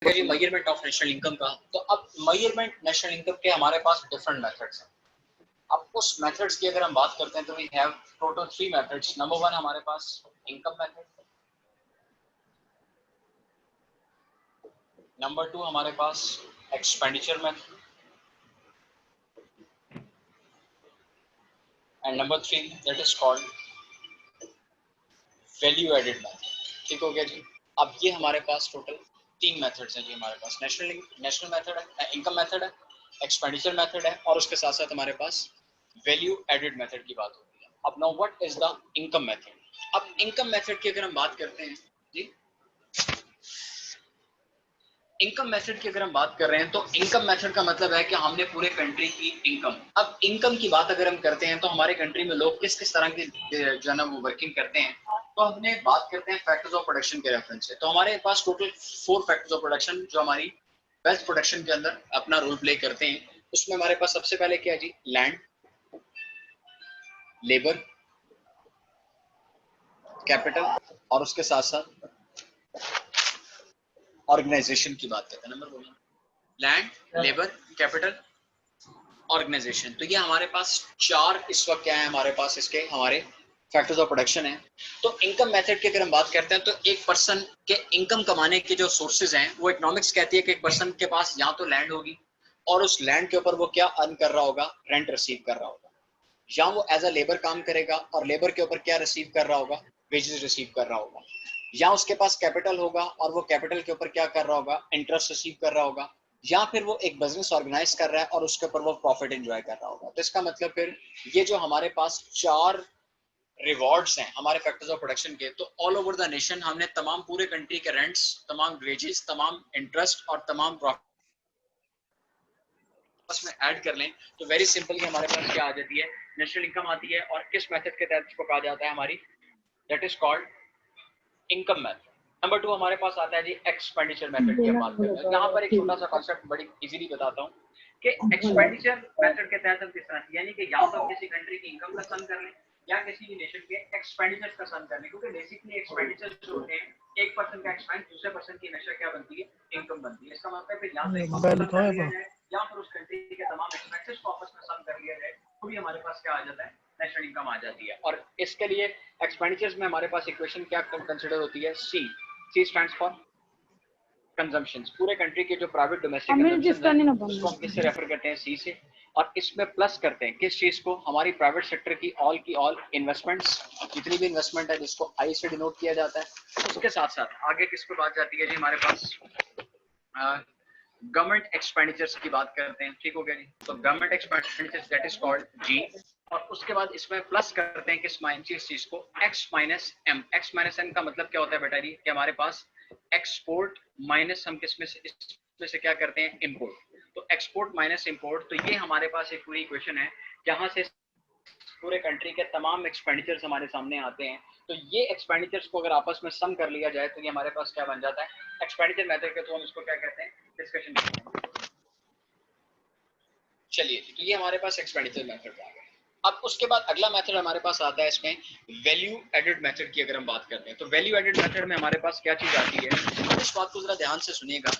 Ji measurement of national income का। तो अब मेजरमेंट नेशनल इनकम के हमारे पास डिफरेंट मेथड्स हैं। अब उस मेथड्स की अगर हम बात करते हैं तो we have total 3 methods. Number 1 हमारे पास इनकम मेथड, नंबर 2 हमारे पास expenditure method and number 3 that is called value added method. ठीक हो गया जी। अब ये हमारे पास टोटल 3 मेथड्स हैं जी हमारे पास। नेशनल मेथड है, इनकम मेथड है, एक्सपेंडिचर मेथड है और उसके साथ साथ हमारे पास वैल्यू एडेड मेथड की बात होती है। अब now what is the income method? अब इनकम मेथड की अगर हम बात करते हैं जी, इनकम मेथड की अगर हम बात कर रहे हैं तो इनकम मेथड का मतलब है कि हमने पूरे कंट्री की इनकम, अब इनकम की बात अगर हम करते हैं तो हमारे कंट्री में लोग किस किस तरह की जो है ना वो वर्किंग करते हैं, तो हमने बात करते हैं फैक्टर्स ऑफ प्रोडक्शन के रेफरेंस से। तो हमारे पास टोटल 4 फैक्टर्स ऑफ प्रोडक्शन जो हमारी वेल्थ प्रोडक्शन के अंदर अपना रोल प्ले करते हैं। उसमें हमारे पास सबसे पहले क्या है जी, लैंड, लेबर, कैपिटल और उसके साथ साथ ऑर्गेनाइजेशन की बात करते हैं। नंबर बोलिए, लैंड, लेबर, कैपिटल, ऑर्गेनाइजेशन। तो ये हमारे पास 4 इस वक्त क्या है हमारे पास, इसके हमारे फैक्टर्स ऑफ प्रोडक्शन है। तो इनकम मेथड की अगर हम बात करते हैं तो एक पर्सन के इनकम कमाने के जो सोर्सेज हैं वो इकोनॉमिक्स कहती है कि एक पर्सन के पास या तो लैंड होगी और उस लैंड के ऊपर वो क्या अर्न कर रहा होगा, रेंट रिसीव कर रहा होगा, या वो एज अ लेबर काम करेगा और लेबर के ऊपर क्या रिसीव कर रहा होगा, वेजेस रिसीव कर रहा होगा, या उसके पास कैपिटल होगा और वो कैपिटल के ऊपर क्या कर रहा होगा, इंटरेस्ट रिसीव कर रहा होगा, या फिर वो एक बिजनेस ऑर्गेनाइज कर रहा है और उसके ऊपर वो प्रॉफिट एंजॉय कर रहा होगा। तो इसका मतलब फिर ये जो हमारे पास 4 रिवॉर्ड्स हैं हमारे फैक्टर्स ऑफ प्रोडक्शन के, तो ऑल ओवर द नेशन हमने तमाम पूरे कंट्री के रेंट्स, तमाम वेजेस, तमाम इंटरेस्ट और तमाम प्रॉफिट में ऐड कर लें तो वेरी सिंपली हमारे पास क्या आ जाती है, नेशनल इनकम आती है। और किस मेथड के तहत इसको कहा जाता है, हमारी that is called income method. Number 2 हमारे पास आता है जी एक्सपेंडिचर मेथड की हम बात करते हैं। यहाँ पर एक छोटा सा कॉन्सेप्ट बड़ी इजीली बताता हूँ कि एक्सपेंडिचर मेथड के तहत हम किस तरह, यानी कि या तो किसी कंट्री की इनकम का सम कर लें या किसी भी नेशन के एक्सपेंडिचर का सम कर लें, क्योंकि बेसिकली एक्सपेंडिचर जो होते हैं एक पर्सन का एक्सपेंस दूसरे पर्सन की हमेशा क्या बनती है, इनकम बनती है। इसका मतलब फिर या तो इनकम का सम कर लिया जाए या फिर उस कंट्री के तमाम एक्सपेंसेस को आपस में सम कर लिया जाए, तो भी हमारे पास क्या आ जाता है, नेशनल इनकम आ जाती है। और इसके लिए एक्सपेंडिचर्स में हमारे पास इक्वेशन क्या कंसिडर होती है, सी स्टैंड्स फॉर कंजम्पशंस। पूरे कंट्री के जो प्राइवेट डोमेस्टिक कंजम्पशन है उसको हम किससे रेफर करते हैं, सी से, और इसमें प्लस करते हैं किस चीज को, हमारी प्राइवेट सेक्टर की ऑल इन्वेस्टमेंट्स, जितनी भी इन्वेस्टमेंट है जिसको आई से डिनोट किया जाता है। उसके साथ साथ आगे किसको बात जाती है जी, हमारे पास गवर्नमेंट एक्सपेंडिचर्स की बात करते हैं। ठीक हो गया जी। तो government expenditures that is called जी, और उसके बाद इसमें प्लस करते हैं किस माइनस चीज को, X minus M. X minus M का मतलब क्या होता है बेटा जी, कि हमारे पास एक्सपोर्ट माइनस हम किसमें से, इसमें से क्या करते हैं, इंपोर्ट। तो एक्सपोर्ट माइनस इंपोर्ट, तो ये हमारे पास एक पूरी इक्वेशन है जहां से पूरे कंट्री के तमाम एक्सपेंडिचर्स हमारे सामने आते हैं। तो ये एक्सपेंडिचर्स को अगर आपस में सम कर लिया जाए तो ये हमारे पास क्या बन जाता है, एक्सपेंडिचर मेथड के थ्रू हम इसको क्या कहते हैं, डिस्कशन करते हैं। चलिए, तो ये हमारे पास एक्सपेंडिचर मेथड आ गया। अब उसके बाद अगला मेथड हमारे पास आता है इसमें वैल्यू एडेड मेथड की अगर हम बात करते हैं तो वैल्यू एडेड मेथड में हमारे पास क्या चीज आती है, इस बात को जरा ध्यान से सुनिएगा।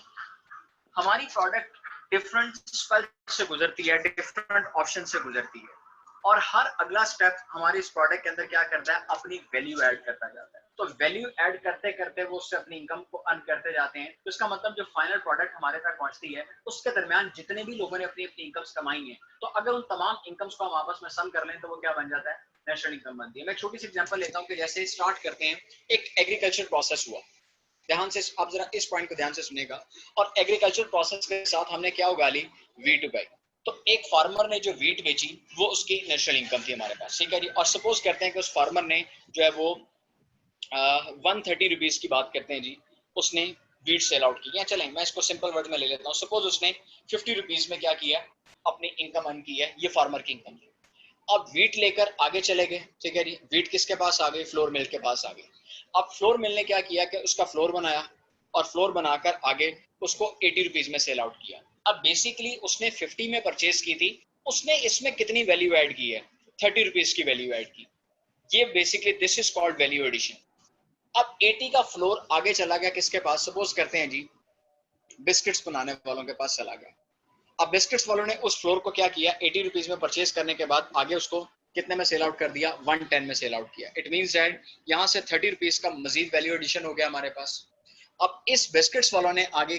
हमारी प्रोडक्ट डिफरेंट स्पेल से गुजरती है, डिफरेंट ऑप्शन से गुजरती है, और हर अगला स्टेप हमारे इस प्रोडक्ट के अंदर क्या करता है, अपनी वैल्यू ऐड करता जाता है। तो वैल्यू ऐड करते करते वो उससे अपनी इनकम को अर्न करते जाते हैं। तो इसका मतलब जो फाइनल प्रोडक्ट हमारे तक पहुंचती है उसके दरमियान जितने भी लोगों ने अपनी अपनी इनकम्स कमाई है, तो अगर उन तमाम इनकम्स को हम आपस में सम कर लें तो वो क्या बन जाता है, नेशनल इनकम बनती है। मैं छोटी सी एग्जांपल लेता हूं कि जैसे स्टार्ट करते हैं, एक एग्रीकल्चर प्रोसेस हुआ, ध्यान से आप जरा इस पॉइंट को ध्यान से सुनेगा, और एग्रीकल्चर प्रोसेस के साथ हमने क्या उगा ली, वीट उगाई। तो एक फार्मर ने जो वीट बेची वो उसकी नेशनल इनकम थी हमारे पास, ठीक है जी। और सपोज करते हैं कि उस फार्मर ने जो है वो 130 रुपीज की बात करते हैं जी, उसने वीट सेल आउट की, या चलें मैं इसको सिंपल वर्ड में ले लेता हूँ, सपोज उसने 50 रुपीज में क्या किया, अपनी इनकम अर्न की है, ये फार्मर की इनकम थी। अब वीट लेकर आगे चले गए, ठीक है जी, वीट किसके पास आ गई, फ्लोर मिल के पास आ गई। अब फ्लोर मिल ने क्या किया कि उसका फ्लोर बनाया, और फ्लोर बनाकर आगे उसको 80 रुपीज में सेल आउट किया। अब बेसिकली उसने 50 में परचेज की थी, उसने इसमें कितनी वैल्यू ऐड की है, 30 रुपीज की वैल्यू ऐड की। ये basically this is called value addition. अब 80 का फ्लोर आगे चला गया किसके पास, सपोज करते हैं जी बिस्किट्स बनाने वालों के पास चला गया। अब बिस्किट्स वालों ने उस फ्लोर को क्या किया, 80 रुपीज में परचेज करने के बाद आगे उसको कितने में सेल आउट कर दिया, 110 में सेल आउट किया। इट मींस दैट यहाँ से 30 रुपीज का मजीद वैल्यू एडिशन हो गया हमारे पास। अब इस बिस्किट्स वालों ने आगे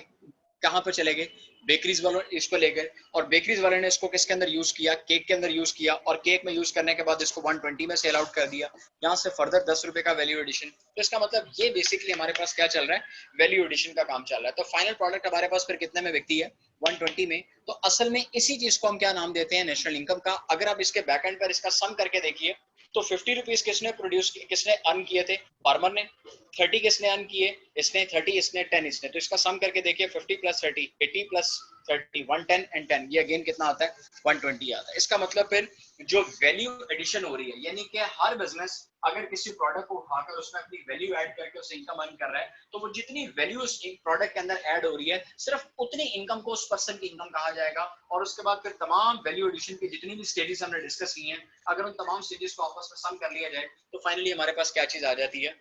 कहाँ पर चले गए, बेकरीज वालों इसको ले गए, और बेकरीज वाले ने इसको किसके अंदर यूज किया, केक के अंदर यूज किया, और केक में यूज करने के बाद इसको 120 में सेल आउट कर दिया। यहाँ से फर्दर 10 रुपए का वैल्यू एडिशन। तो इसका मतलब ये बेसिकली हमारे पास क्या चल रहा है, वैल्यू एडिशन का काम चल रहा है। तो फाइनल प्रोडक्ट हमारे पास फिर कितने में बिकती है, 120 में। तो असल में इसी चीज को हम क्या नाम देते हैं, नेशनल इनकम का। अगर आप इसके बैक एंड पर इसका सम करके देखिए तो 50 रुपीज किसने प्रोड्यूस, किसने अर्न किए थे, फार्मर ने। 30 किसने अर्न किए, इसने 30, इसने 10, इसने। तो इसका सम करके देखिए 50 प्लस 30, 80 प्लस 30, 110 एंड 10, ये अगेन कितना आता है, 120 आता है। इसका मतलब फिर जो वैल्यू एडिशन हो रही है, यानी कि हर बिजनेस अगर किसी प्रोडक्ट को उठाकर उसमें अपनी वैल्यू ऐड करके उसे इनकम अर्न कर रहा है, तो वो जितनी वैल्यू उस प्रोडक्ट के अंदर ऐड हो रही है, सिर्फ उतनी इनकम को उस पर्सन की इनकम कहा जाएगा। और उसके बाद फिर तमाम वैल्यू एडिशन की जितनी भी स्टेजेस हमने डिस्कस की हैं, अगर उन तमाम स्टेजेस को आपस में सम कर लिया जाए तो फाइनली हमारे पास क्या चीज आ जाती है,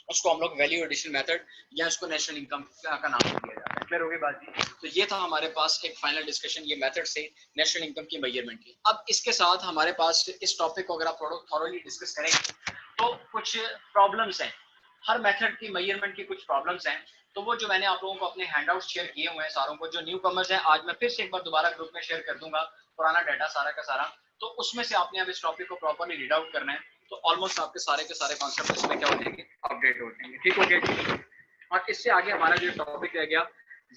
उसको हम लोग वैल्यू एडिशन मेथड या उसको नेशनल इनकम का नाम दिया जाता है। क्लियर हो गई बात जी। तो ये था हमारे पास एक फाइनल डिस्कशन ये मेथड से नेशनल इनकम की मेजरमेंट की। अब इसके साथ हमारे पास इस टॉपिक को अगर आप थॉरोली डिस्कस करेंगे तो कुछ प्रॉब्लम्स हैं, हर मेथड की मेजरमेंट की कुछ प्रॉब्लम्स हैं। तो वो जो मैंने आप लोगों को अपने हैंडआउट शेयर किए हुए हैं सारों को, जो न्यू कमर्स हैं, आज मैं फिर से एक बार दोबारा ग्रुप में शेयर कर दूंगा पुराना डाटा सारा का सारा। तो उसमें से आपने अब इस टॉपिक को प्रॉपर्ली रीड आउट करना है, तो ऑलमोस्ट आपके सारे के सारे कॉन्सेप्ट इसमें क्या हो जाएंगे, अपडेट हो जाएंगे। ठीक हो गया। और इससे आगे हमारा जो टॉपिक रह गया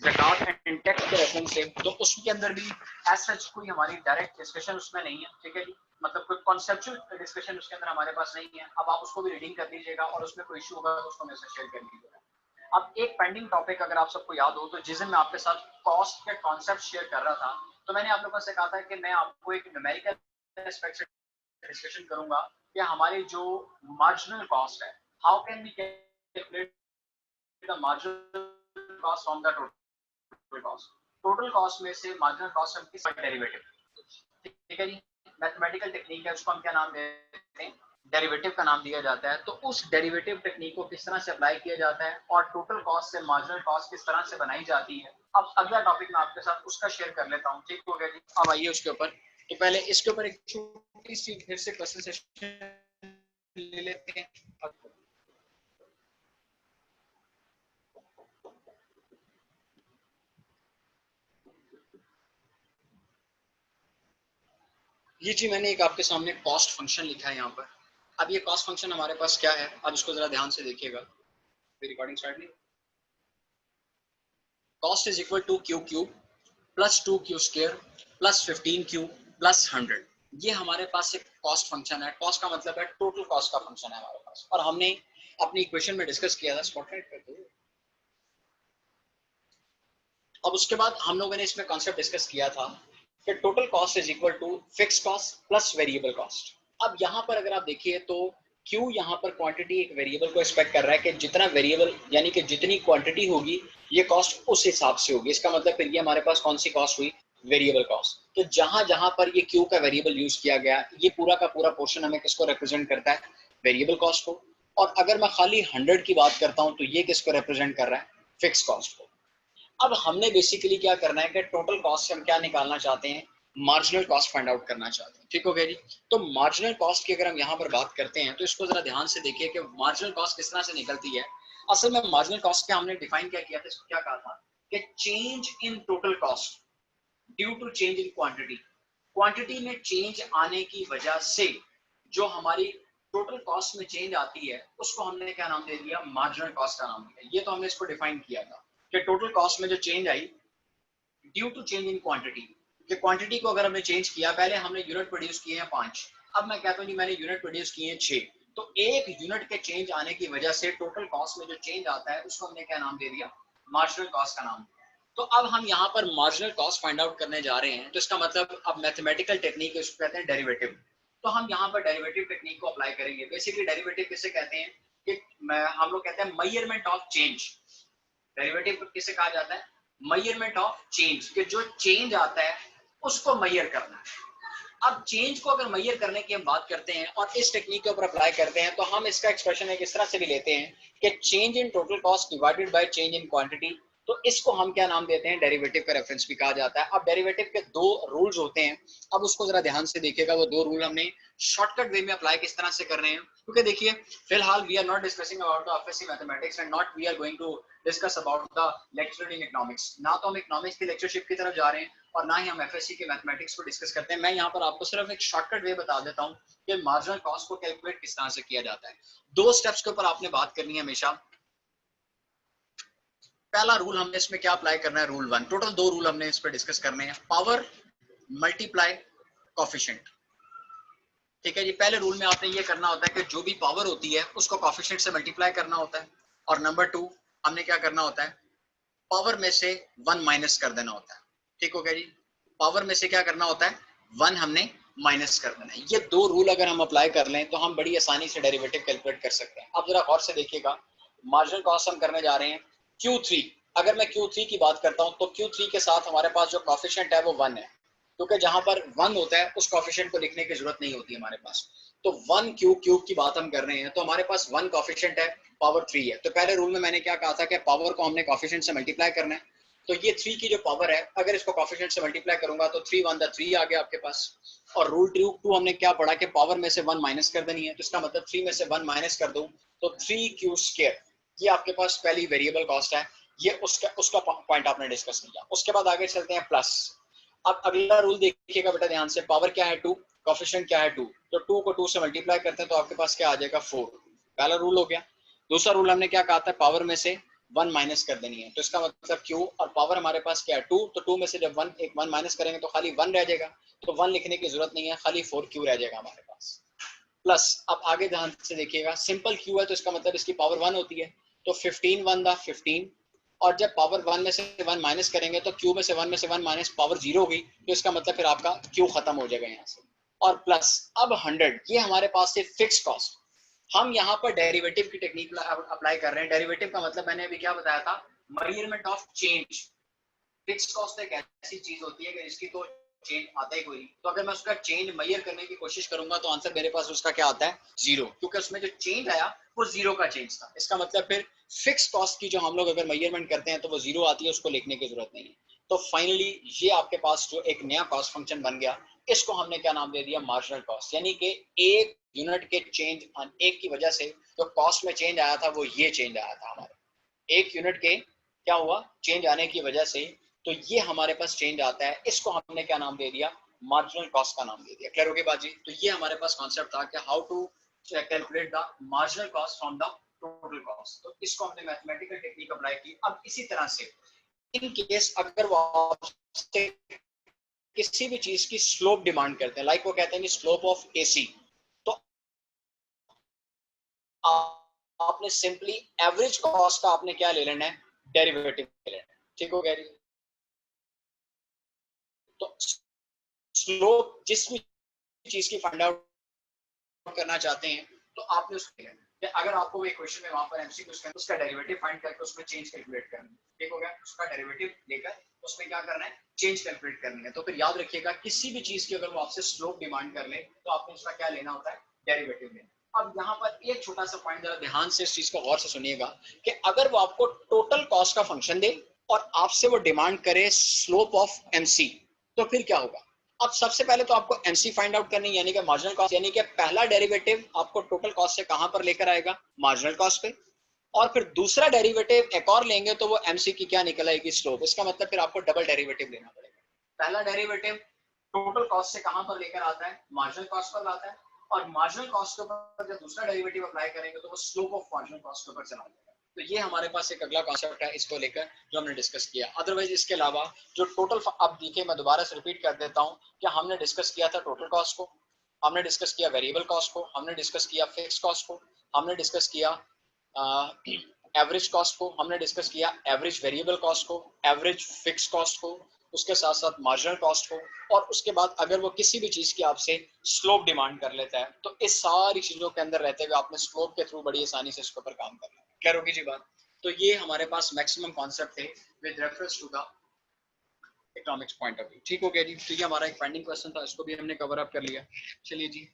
ज़कात एंड टैक्स के रेफरेंस से, तो उसके अंदर भी एज सच कोई हमारी डायरेक्ट डिस्कशन उसमें नहीं है। ठीक है जी, मतलब कोई कॉन्सेप्चुअल डिस्कशन उसके अंदर हमारे पास नहीं है। अब आप उसको भी रीडिंग कर लीजिएगा और उसमें कोई इशू होगा तो उसको मेरे से शेयर कर लीजिएगा। अब एक पेंडिंग टॉपिक अगर आप सबको याद हो, तो जिस दिन मैं आपके साथ कॉस्ट के कॉन्सेप्ट शेयर कर रहा था, तो मैंने आप लोगों से कहा था कि मैं आपको एक न्यूमेरिकल एस्पेक्ट से डिस्कशन करूंगा कि हमारी जो मार्जिनल कॉस्ट है, how can we calculate the marginal cost from the total cost. Total cost में से मार्जिनल कॉस्ट हम किस डेरिवेटिव, ठीक है जी, मैथमेटिकल टेक्निक है, उसको हम क्या नाम देते हैं, डेरिवेटिव का नाम दिया जाता है। तो उस डेरिवेटिव टेक्निक को किस तरह से अप्लाई किया जाता है और टोटल कॉस्ट से मार्जिनल कॉस्ट किस तरह से बनाई जाती है, अब अगला टॉपिक मैं आपके साथ उसका शेयर कर लेता हूँ। ठीक हो गया जी। अब आइए उसके ऊपर, तो पहले इसके ऊपर एक छोटी सी फिर से क्वेश्चन सेशन ले लेते हैं। ये जी मैंने एक आपके सामने कॉस्ट फंक्शन लिखा है यहाँ पर। अब ये कॉस्ट फंक्शन हमारे पास क्या है, अब इसको जरा ध्यान से देखिएगा। रिकॉर्डिंग स्टार्ट नहीं। Cost is equal to Q cube plus 2q square plus 15q plus 100। ये हमारे पास एक कॉस्ट फंक्शन है। कॉस्ट का मतलब है टोटल कॉस्ट का फंक्शन है हमारे पास, और हमने अपनी इक्वेशन में डिस्कस किया था। स्पॉटलाइट कर दो। अब उसके बाद हम लोगों ने इसमें कॉन्सेप्ट डिस्कस किया था कि total cost is equal to fix cost plus variable cost. अब यहाँ पर अगर आप देखिए तो क्यू यहाँ पर क्वांटिटी एक वेरिएबल को एक्सपेक्ट कर रहा है कि जितना वेरिएबल यानी कि जितनी क्वांटिटी होगी ये कॉस्ट उस हिसाब से होगी। इसका मतलब फिर ये हमारे पास कौन सी कॉस्ट हुई, वेरिएबल कॉस्ट। तो जहां जहां पर ये क्यू का वेरिएबल यूज किया गया, ये पूरा का पूरा पोर्शन हमें किसको रिप्रेजेंट करता है, वेरिएबल कॉस्ट को। और अगर मैं खाली 100 की बात करता हूं तो ये किसको रिप्रेजेंट कर रहा है, फिक्स कॉस्ट को। अब हमने बेसिकली क्या करना है कि टोटल कॉस्ट से हम क्या निकालना चाहते हैं, मार्जिनल कॉस्ट फाइंड आउट करना चाहते हैं। ठीक हो गया जी। तो मार्जिनल कॉस्ट की अगर हम यहाँ पर बात करते हैं तो इसको जरा ध्यान से देखिए कि मार्जिनल कॉस्ट किस तरह से निकलती है। असल में मार्जिनल कॉस्ट क्या हमने डिफाइन क्या किया था, इसको क्या कहा था कि change in total cost due to change in quantity. Quantity में चेंज आने की वजह से जो हमारी टोटल कॉस्ट में चेंज आती है उसको हमने क्या नाम दे दिया, मार्जिनल कॉस्ट का नाम दिया। ये तो हमने इसको डिफाइन किया था कि टोटल कॉस्ट में जो चेंज आई due to change in quantity, कि क्वांटिटी को अगर हमने चेंज किया, पहले हमने यूनिट प्रोड्यूस किए हैं 5, अब मैं कहता हूँ जी मैंने यूनिट प्रोड्यूस किए हैं 6, तो एक यूनिट के चेंज आने की वजह से टोटल कॉस्ट में जो चेंज आता है उसको हमने क्या नाम दे दिया, मार्जिनल कॉस्ट का नाम। तो अब हम यहाँ पर मार्जिनल कॉस्ट फाइंड आउट करने जा रहे हैं, तो इसका मतलब अब मैथमेटिकल टेक्निक इसको कहते हैं डेरिवेटिव। तो हम यहाँ पर डेरिवेटिव टेक्निक को अप्लाई करेंगे। बेसिकली डेरिवेटिव किसे कहते हैं कि हम लोग कहते हैं मेजरमेंट ऑफ चेंज। डेरिवेटिव किसे कहा जाता है, मेजरमेंट ऑफ चेंज, कि जो चेंज आता है उसको मेजर करना है। अब चेंज को अगर मेजर करने की हम बात करते हैं और इस टेक्निक के ऊपर अप्लाई करते हैं तो हम इसका एक्सप्रेशन एक इस तरह से भी लेते हैं कि change in total cost divided by change in quantity. तो इसको हम क्या नाम देते हैं, डेरिवेटिव का रेफरेंस भी कहा जाता है। अब डेरिवेटिव के दो रूल्स होते हैं, अब उसको जरा ध्यान से देखिएगा। वो दो रूल हमने शॉर्टकट वे में अप्लाई किस तरह से कर रहे हैं, क्योंकि देखिए फिलहाल we are not discussing about the FSC mathematics and not we are going to discuss about the lecture in economics. ना तो हम इकोनॉमिक्स की लेक्चरशिप की तरफ जा रहे हैं और ना ही हम एफएससी के मैथमेटिक्स को डिस्कस करते हैं। मैं यहाँ पर आपको सिर्फ एक शॉर्टकट वे बता देता हूँ कि मार्जिनल कॉस्ट को कैलकुलेट किस तरह से किया जाता है। दो स्टेप्स के ऊपर आपने बात करनी है हमेशा। पहला रूल हमने इसमें क्या अप्लाई करना है, रूल 1। टोटल दो रूल हमने इस पर डिस्कस करने हैं, पावर मल्टीप्लाई कोफिशिएंट। ठीक है जी। पहले रूल में आपने ये करना होता है कि जो भी पावर होती है उसको कोफिशिएंट से मल्टीप्लाई करना होता है, और नंबर 2 हमने क्या करना होता है, पावर में से 1 माइनस कर देना होता है। ठीक हो गया जी। पावर में से क्या करना होता है, 1 हमने माइनस कर देना है। ये दो रूल अगर हम अप्लाई कर लें तो हम बड़ी आसानी से डेरिवेटिव कैलकुलेट कर सकते हैं। अब जरा गौर से देखिएगा, मार्जिनल कॉस्ट हम करने जा रहे हैं Q3। अगर मैं Q3 की बात करता हूं तो Q3 के साथ हमारे पास जो कोफिशिएंट है वो 1 है, क्योंकि जहां पर 1 होता है उस कोफिशिएंट को लिखने की जरूरत नहीं होती हमारे पास। तो 1 क्यूब की बात हम कर रहे हैं, तो हमारे पास 1 कोफिशिएंट है, पावर 3 है। तो पहले रूल में मैंने क्या कहा था कि पावर को हमने कोफिशिएंट से मल्टीप्लाई करना है। तो ये 3 की जो पावर है, अगर इसको कोफिशिएंट से मल्टीप्लाई करूंगा तो 3 1 3 आ गया आपके पास। और रूल 2 हमने क्या पढ़ा कि पावर में से 1 माइनस कर देनी है। तो इसका मतलब 3 में से 1 माइनस कर दूं तो 3q²। ये आपके पास पहली वेरिएबल कॉस्ट है, ये उसका पॉइंट आपने डिस्कस किया। उसके बाद आगे चलते हैं प्लस। अब अगला रूल देखिएगा बेटा ध्यान से, पावर क्या है 2, कोफिशिएंट क्या है 2, तो 2 को 2 से मल्टीप्लाई करते हैं तो आपके पास क्या आ जाएगा 4। पहला रूल हो गया। दूसरा रूल हमने क्या कहा था, पावर में से 1 माइनस कर देनी है। तो इसका मतलब क्यू, और पावर हमारे पास क्या है 2, तो 2 में से जब 1 माइनस करेंगे तो खाली 1 रह जाएगा, तो 1 लिखने की जरूरत नहीं है, खाली 4q रह जाएगा हमारे पास। प्लस अब आगे ध्यान से देखिएगा, सिंपल क्यू है तो इसका मतलब इसकी पावर 1 होती है, तो 15 1 दा 15। और जब पावर 1 में से 1 माइनस करेंगे तो क्यू में से 1 माइनस पावर 0 हो गई, तो इसका मतलब फिर आपका क्यू खत्म हो जाएगा यहाँ से। और प्लस अब 100, ये हमारे पास से फिक्स कॉस्ट। हम यहाँ पर डेरिवेटिव की टेक्निक अप्लाई कर रहे हैं। डेरिवेटिव का मतलब मैंने अभी क्या बताया था, measurement of change. Fix cost एक ऐसी चीज होती है कि जिसकी तो चेंज आता ही कोई नहीं। तो अगर मैं उसका चेंज मेजर करने की कोशिश करूंगा तो आंसर मेरे पास उसका क्या आता है, 0, क्योंकि उसमें जो चेंज आया वो 0 का चेंज था। इसका मतलब फिर फिक्स कॉस्ट की जो हम लोग अगर मेजरमेंट करते हैं तो वो 0 आती है, उसको लिखने की जरूरत नहीं है। तो फाइनली ये आपके पास जो एक नया कॉस्ट फंक्शन बन गया, इसको हमने क्या नाम दे दिया, मार्जिनल कॉस्ट। यानी कि एक यूनिट के चेंज, एक की वजह से जो कॉस्ट में चेंज आया था वो ये चेंज आया था हमारे एक यूनिट के क्या हुआ, चेंज आने की वजह से, तो ये हमारे पास चेंज आता है। इसको हमने क्या नाम दे दिया, मार्जिनल कॉस्ट का नाम दे दिया। क्लियर हो गई बाजी। तो ये हमारे पास कॉन्सेप्ट था कि how to calculate the marginal cost from the total cost. तो इसको हमने मैथमेटिकल टेक्निक अप्लाई की। अब इसी तरह से इन केस अगर वो आपसे किसी भी चीज की स्लोप डिमांड करते हैं, लाइक वो कहते हैं स्लोप ऑफ एसी, तो आपने सिंपली एवरेज कॉस्ट का आपने क्या ले लेना है, डेरिवेटिव ले लेना है। ठीक हो गया जी। तो स्लोप जिस भी चीज की फाइंड आउट करना चाहते हैं तो आपने उसको अगर आपको एक क्वेश्चन में वहां पर एमसीक्यू उसका डेरिवेटिव फाइंड करके उसमें चेंज कैलकुलेट करना है। ठीक हो गया। उसका डेरिवेटिव लेकर उसमें क्या करना है, चेंज कैलकुलेट करनी है। तो फिर याद रखिएगा किसी भी चीज की अगर वो आपसे स्लोप डिमांड कर ले तो आपने उसका क्या लेना होता है, डेरिवेटिव लेना। अब यहाँ पर एक छोटा सा पॉइंट जरा ध्यान से इस चीज को गौर से सुनिएगा कि अगर वो आपको टोटल कॉस्ट का फंक्शन दे और आपसे वो डिमांड करे स्लोप ऑफ एमसी, तो फिर क्या होगा। अब सबसे पहले तो आपको एमसी फाइंड आउट करनी, यानी कि मार्जिनल कॉस्ट, यानी कि पहला डेरिवेटिव आपको टोटल कॉस्ट से कहां पर लेकर आएगा, मार्जिनल कॉस्ट पे। और फिर दूसरा डेरिवेटिव एक और लेंगे तो वो एमसी की क्या निकल आएगी, स्लोप। इसका मतलब फिर आपको डबल डेरिवेटिव लेना पड़ेगा। पहला डेरिवेटिव टोटल कॉस्ट से कहां पर लेकर आता है, मार्जिनल कॉस्ट पर लाता है, और मार्जिनल कॉस्ट के ऊपर जब दूसरा डेरिवेटिव अप्लाई करेंगे तो वो स्लोप ऑफ मार्जिनल कॉस्ट के ऊपर चला जाएगा। तो ये हमारे पास एक अगला कॉन्सेप्ट है, इसको लेकर जो हमने डिस्कस किया। अदरवाइज इसके अलावा जो टोटल, अब देखिए मैं दोबारा से रिपीट कर देता हूँ कि हमने डिस्कस किया था टोटल कॉस्ट को, हमने डिस्कस किया वेरिएबल कॉस्ट को, हमने डिस्कस किया फिक्स कॉस्ट को, हमने डिस्कस किया एवरेज कॉस्ट को, हमने डिस्कस किया एवरेज वेरिएबल कॉस्ट को, एवरेज फिक्स कॉस्ट को, उसके साथ साथ मार्जिनल कॉस्ट को। और उसके बाद अगर वो किसी भी चीज की आपसे स्लोप डिमांड कर लेता है तो इस सारी चीजों के अंदर रहते हुए आपने स्लोप के थ्रू बड़ी आसानी से इसके ऊपर काम करना है। क्लियर होगी जी बात। तो ये हमारे पास मैक्सिमम कॉन्सेप्ट थे with reference to the economics point of view. ठीक हो गया जी। तो ये हमारा एक पेंडिंग क्वेश्चन था, इसको भी हमने कवर अप कर लिया। चलिए जी